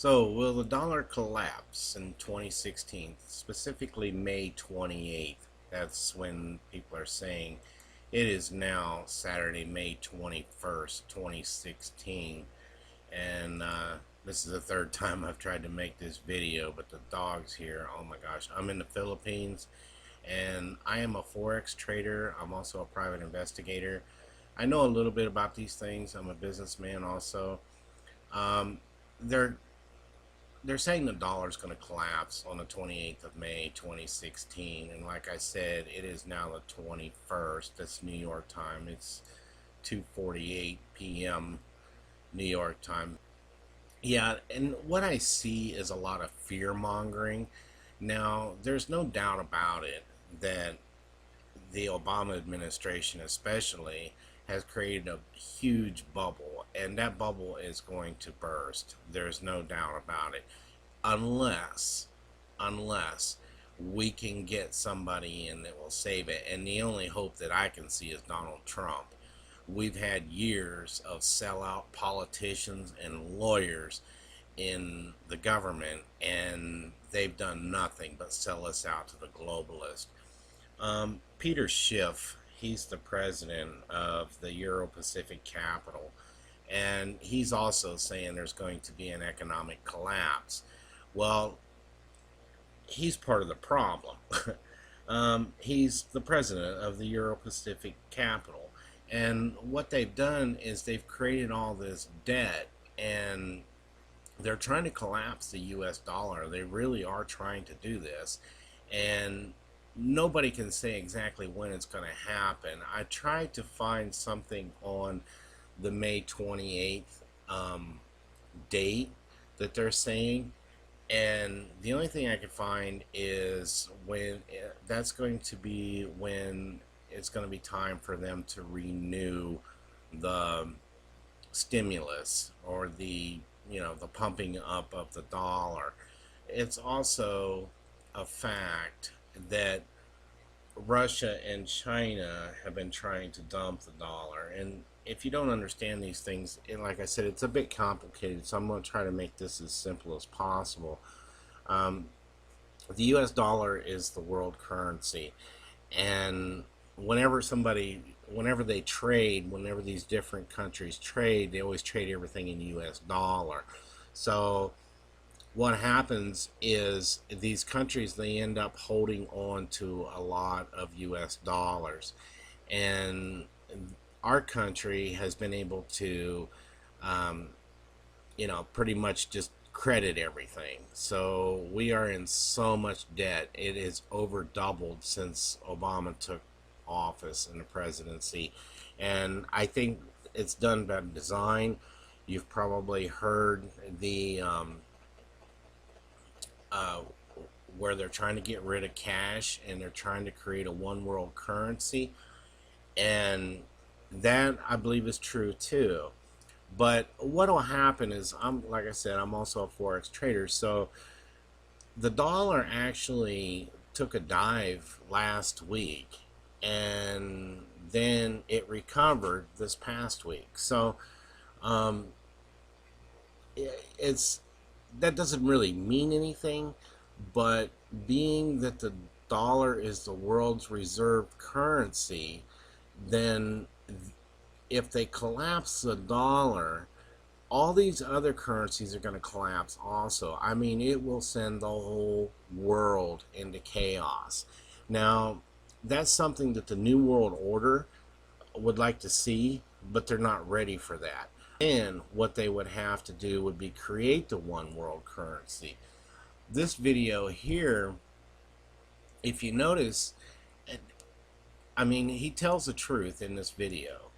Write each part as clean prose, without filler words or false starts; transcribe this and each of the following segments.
So, will the dollar collapse in 2016, specifically May 28th? That's when people are saying it is now Saturday, May 21st, 2016. And this is the third time I've tried to make this video, but the dog's here. Oh my gosh. I'm in the Philippines and I am a Forex trader. I'm also a private investigator. I know a little bit about these things. I'm a businessman also. Um, they're they're saying the dollar is going to collapse on the 28th of May 2016, and like I said, it is now the 21st. That's New York time. It's 2:48 p.m. New York time. Yeah, and what I see is a lot of fear mongering. Now, there's no doubt about it that the Obama administration, especially, has created a huge bubble, and that bubble is going to burst. There's no doubt about it, unless, unless we can get somebody in that will save it. And the only hope that I can see is Donald Trump. We've had years of sellout politicians and lawyers in the government, and they've done nothing but sell us out to the globalists. Peter Schiff, he's the president of the Euro-Pacific Capital, and he's also saying there's going to be an economic collapse. Well, he's part of the problem. He's the president of the Euro-Pacific Capital, and what they've done is they've created all this debt, and they're trying to collapse the US dollar. They really are trying to do this, and nobody can say exactly when it's going to happen. I tried to find something on the May 28th date that they're saying, and the only thing I could find is when that's going to be when it's going to be time for them to renew the stimulus, or the the pumping up of the dollar. It's also a fact that Russia and China have been trying to dump the dollar. And if you don't understand these things, and like I said, it's a bit complicated, so I'm going to try to make this as simple as possible. Um, the US dollar is the world currency, and whenever they trade, whenever these different countries trade, they always trade everything in US dollar. So what happens is these countries, they end up holding on to a lot of US dollars, and our country has been able to um, pretty much just credit everything. So we are in so much debt. It is over doubled since Obama took office in the presidency, and I think it's done by design. You've probably heard the uh, where they're trying to get rid of cash and they're trying to create a one world currency, and that I believe is true too. But what will happen is, like I said, I'm also a forex trader, so the dollar actually took a dive last week, and then it recovered this past week. So um, it's that doesn't really mean anything, but being that the dollar is the world's reserve currency, then if they collapse the dollar, all these other currencies are going to collapse also. I mean, it will send the whole world into chaos. Now, that's something that the New World Order would like to see, but they're not ready for that. And what they would have to do would be create the one world currency. This video here, if you notice, I mean, he tells the truth in this video,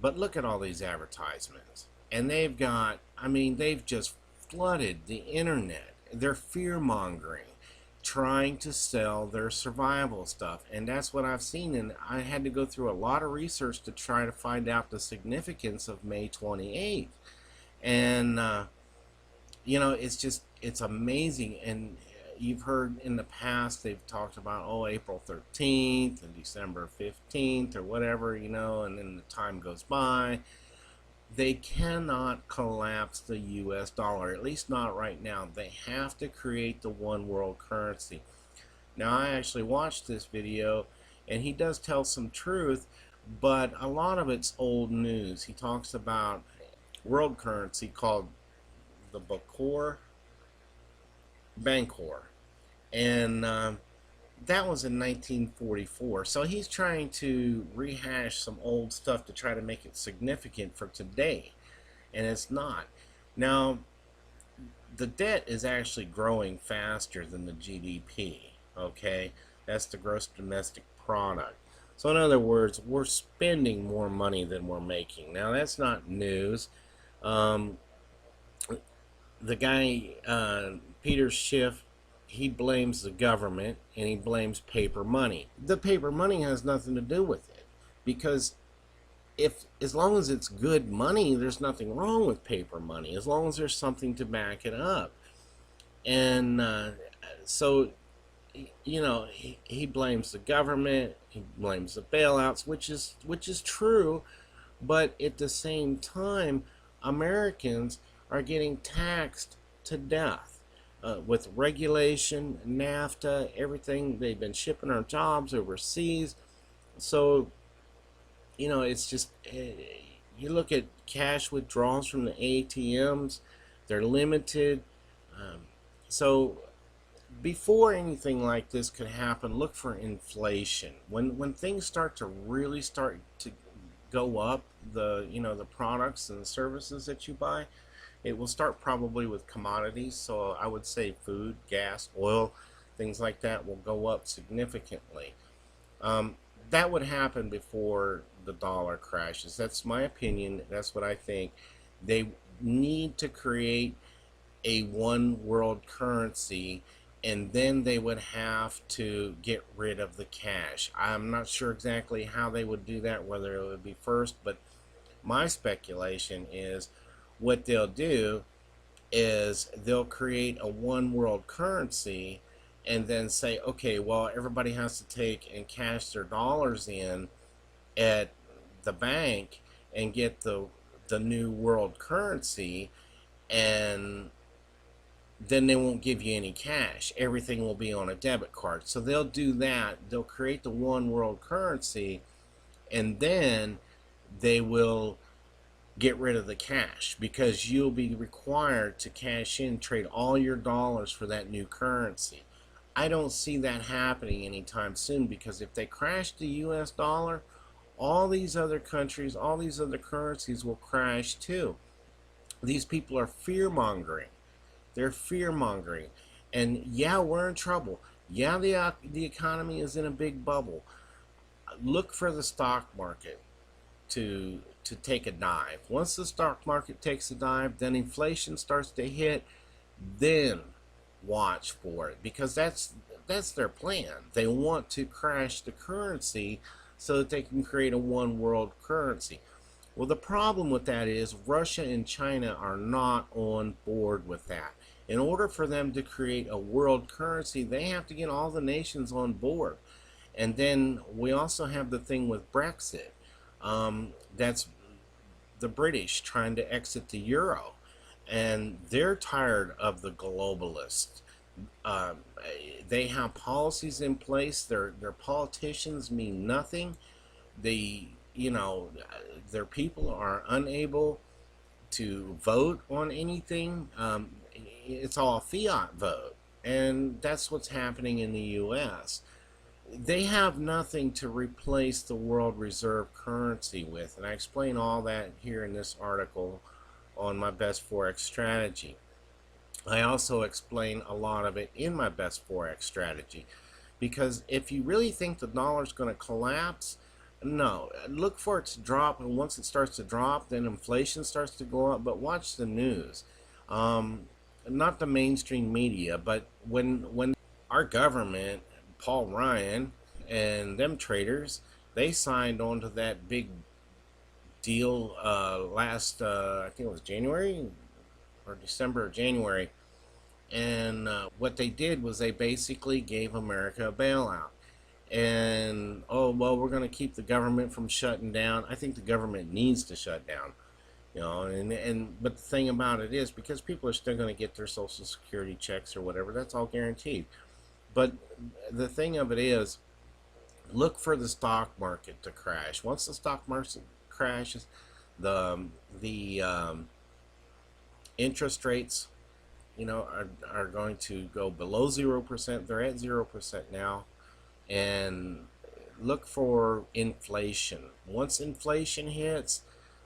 but look at all these advertisements. And they've got, I mean, they've just flooded the internet. They're fear mongering, trying to sell their survival stuff. And that's what I've seen. And I had to go through a lot of research to try to find out the significance of May 28th. And, it's amazing. And you've heard in the past, they've talked about, oh, April 13th and December 15th or whatever, and then the time goes by. they cannot collapse the US dollar, at least not right now. They have to create the one world currency. Now, I actually watched this video, and he does tell some truth, but a lot of it's old news. He talks about world currency called the Bancor, and that was in 1944. So he's trying to rehash some old stuff to try to make it significant for today, and it's not. Now, the debt is actually growing faster than the GDP, okay? That's the gross domestic product. So in other words, we're spending more money than we're making. Now, that's not news. Um, the guy, Peter Schiff, he blames the government and he blames paper money. The paper money has nothing to do with it, because if, as long as it's good money, there's nothing wrong with paper money, as long as there's something to back it up. And so, you know, he blames the government, he blames the bailouts, which is true, but at the same time, Americans are getting taxed to death with regulation, NAFTA, everything. They've been shipping our jobs overseas. So, you know, it's just, you look at cash withdrawals from the ATMs, they're limited. Um, so before anything like this could happen, look for inflation. When things start to really start to go up, the, you know, the products and the services that you buy, it will start probably with commodities. So I would say food, gas, oil, things like that will go up significantly. That would happen before the dollar crashes. That's my opinion. That's what I think. They need to create a one world currency, and then they would have to get rid of the cash. I'm not sure exactly how they would do that, whether it would be first, but my speculation is what they'll do is they'll create a one world currency and then say, okay, well, everybody has to take and cash their dollars in at the bank and get the new world currency, and then they won't give you any cash. Everything will be on a debit card. So they'll do that. They'll create the one world currency, and then they will get rid of the cash, because you'll be required to cash in, trade all your dollars for that new currency. I don't see that happening anytime soon, because if they crash the US dollar, all these other countries, all these other currencies will crash too. These people are fear-mongering. They're fear-mongering. And yeah, we're in trouble. Yeah, the economy is in a big bubble. Look for the stock market to take a dive. Once the stock market takes a dive, then inflation starts to hit, then watch for it, because that's their plan. They want to crash the currency so that they can create a one world currency. Well, the problem with that is Russia and China are not on board with that. In order for them to create a world currency, they have to get all the nations on board. And then we also have the thing with Brexit. That's the British trying to exit the euro, and they're tired of the globalists. They have policies in place. Their politicians mean nothing. They, you know, their people are unable to vote on anything. It's all a fiat vote, and that's what's happening in the U.S. They have nothing to replace the world reserve currency with, and I explain all that here in this article on my best Forex strategy. I also explain a lot of it in my best Forex strategy, because if you really think the dollar's going to collapse, no, look for it to drop, and once it starts to drop, then inflation starts to go up. But watch the news, not the mainstream media, but when our government, Paul Ryan and them traders, they signed on to that big deal last, I think it was January or December or January, and what they did was they basically gave America a bailout. And, oh, well, we're going to keep the government from shutting down. I think the government needs to shut down. And but the thing about it is, because people are still going to get their social security checks or whatever, that's all guaranteed. But the thing of it is, look for the stock market to crash. Once the stock market crashes, the the interest rates, are going to go below 0%. They're at 0% now, and look for inflation. Once inflation hits,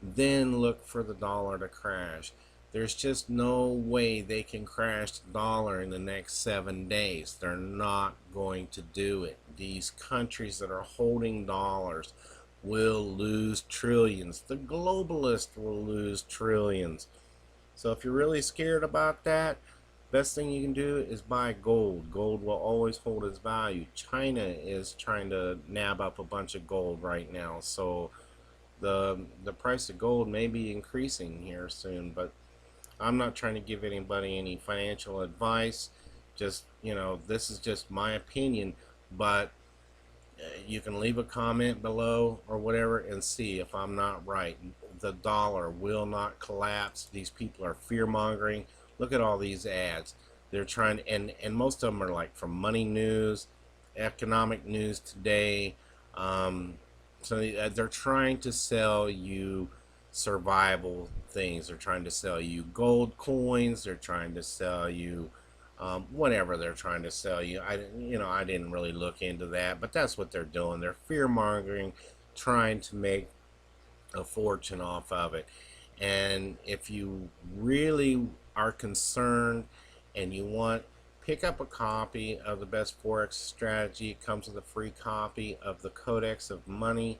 then look for the dollar to crash. There's just no way they can crash the dollar in the next 7 days. They're not going to do it. These countries that are holding dollars will lose trillions. The globalists will lose trillions. So if you're really scared about that, best thing you can do is buy gold. Gold will always hold its value. China is trying to nab up a bunch of gold right now, so the price of gold may be increasing here soon. But I'm not trying to give anybody any financial advice. Just, this is just my opinion. But you can leave a comment below or whatever and see if I'm not right. The dollar will not collapse. These people are fear mongering. Look at all these ads. They're trying, and most of them are like from Money News, Economic News Today. So they're trying to sell you survival things. They're trying to sell you gold coins. They're trying to sell you whatever they're trying to sell you. I didn't really look into that, but that's what they're doing. They're fear mongering, trying to make a fortune off of it. And if you really are concerned and you want, pick up a copy of the Best Forex Strategy. It comes with a free copy of the Codex of Money,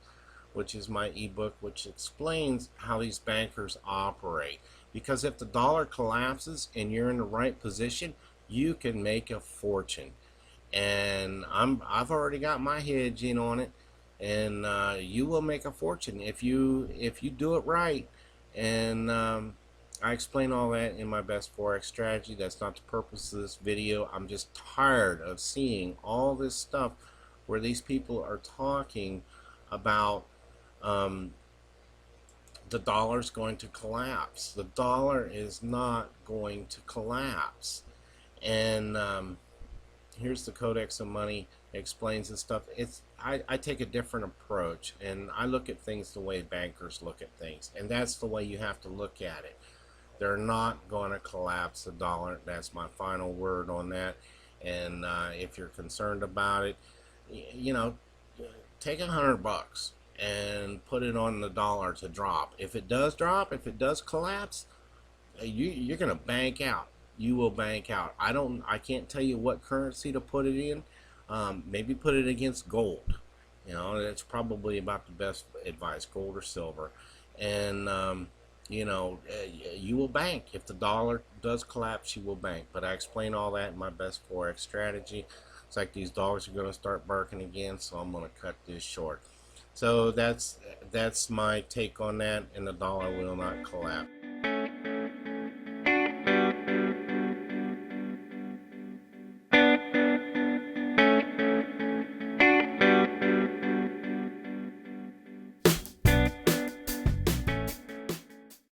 which is my ebook, which explains how these bankers operate. Because if the dollar collapses and you're in the right position, you can make a fortune. And I've already got my hedge in on it, and you will make a fortune if you do it right. And I explain all that in my Best Forex Strategy. That's not the purpose of this video. I'm just tired of seeing all this stuff where these people are talking about the dollar's going to collapse. The dollar is not going to collapse. And here's the Codex of Money. It explains this stuff. I take a different approach, and I look at things the way bankers look at things, and that's the way you have to look at it. They're not going to collapse the dollar. That's my final word on that. And if you're concerned about it, take $100 and put it on the dollar to drop. If it does drop, if it does collapse, you're going to bank out. You will bank out. I can't tell you what currency to put it in. Maybe put it against gold. That's probably about the best advice, gold or silver. And you will bank. If the dollar does collapse, you will bank. But I explain all that in my Best Forex Strategy. It's like these dogs are going to start barking again, so I'm going to cut this short. So that's my take on that, and the dollar will not collapse.